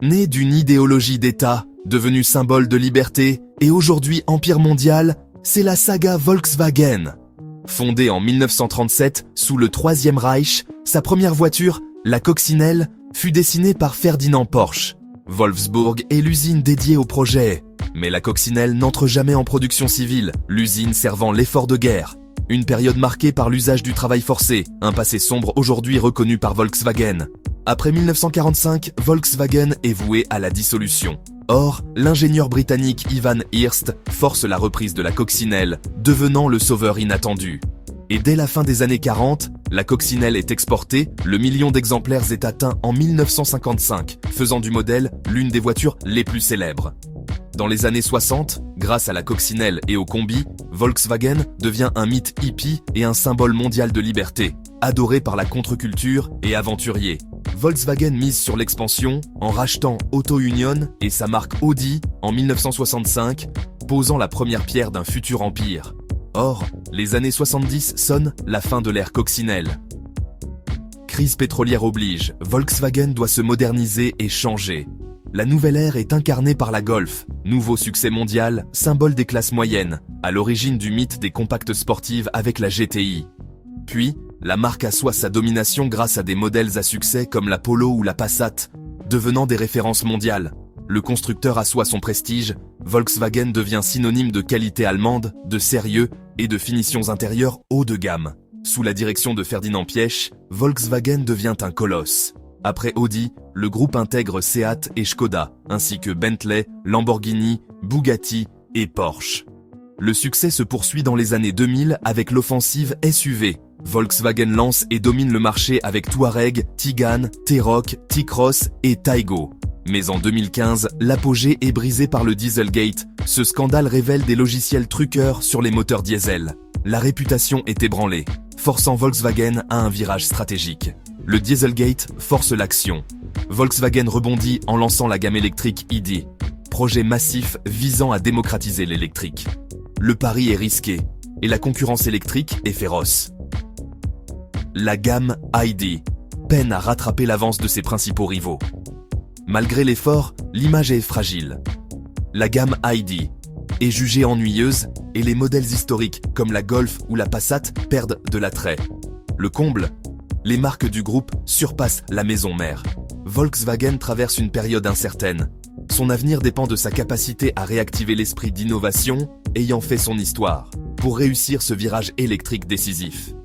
Né d'une idéologie d'État, devenue symbole de liberté et aujourd'hui empire mondial, c'est la saga Volkswagen. Fondée en 1937 sous le Troisième Reich, sa première voiture, la Coccinelle, fut dessinée par Ferdinand Porsche. Wolfsburg est l'usine dédiée au projet. Mais la Coccinelle n'entre jamais en production civile, l'usine servant l'effort de guerre. Une période marquée par l'usage du travail forcé, un passé sombre aujourd'hui reconnu par Volkswagen. Après 1945, Volkswagen est voué à la dissolution. Or, l'ingénieur britannique Ivan Hirst force la reprise de la Coccinelle, devenant le sauveur inattendu. Et dès la fin des années 40, la Coccinelle est exportée, le million d'exemplaires est atteint en 1955, faisant du modèle l'une des voitures les plus célèbres. Dans les années 60, grâce à la Coccinelle et au combi, Volkswagen devient un mythe hippie et un symbole mondial de liberté, adoré par la contre-culture et aventurier. Volkswagen mise sur l'expansion en rachetant Auto Union et sa marque Audi en 1965, posant la première pierre d'un futur empire. Or, les années 70 sonnent la fin de l'ère Coccinelle. Crise pétrolière oblige, Volkswagen doit se moderniser et changer. La nouvelle ère est incarnée par la Golf, nouveau succès mondial, symbole des classes moyennes, à l'origine du mythe des compacts sportives avec la GTI. Puis, la marque assoit sa domination grâce à des modèles à succès comme la Polo ou la Passat, devenant des références mondiales. Le constructeur assoit son prestige, Volkswagen devient synonyme de qualité allemande, de sérieux et de finitions intérieures haut de gamme. Sous la direction de Ferdinand Piëch, Volkswagen devient un colosse. Après Audi, le groupe intègre Seat et Škoda, ainsi que Bentley, Lamborghini, Bugatti et Porsche. Le succès se poursuit dans les années 2000 avec l'offensive SUV. Volkswagen lance et domine le marché avec Touareg, Tigane, T-Roc, T-Cross et Taygo. Mais en 2015, l'apogée est brisée par le Dieselgate. Ce scandale révèle des logiciels truqueurs sur les moteurs diesel. La réputation est ébranlée, forçant Volkswagen à un virage stratégique. Le Dieselgate force l'action. Volkswagen rebondit en lançant la gamme électrique ID, projet massif visant à démocratiser l'électrique. Le pari est risqué et la concurrence électrique est féroce. La gamme ID peine à rattraper l'avance de ses principaux rivaux. Malgré l'effort, l'image est fragile. La gamme ID est jugée ennuyeuse et les modèles historiques comme la Golf ou la Passat perdent de l'attrait. Le comble, les marques du groupe surpassent la maison mère. Volkswagen traverse une période incertaine. Son avenir dépend de sa capacité à réactiver l'esprit d'innovation ayant fait son histoire pour réussir ce virage électrique décisif.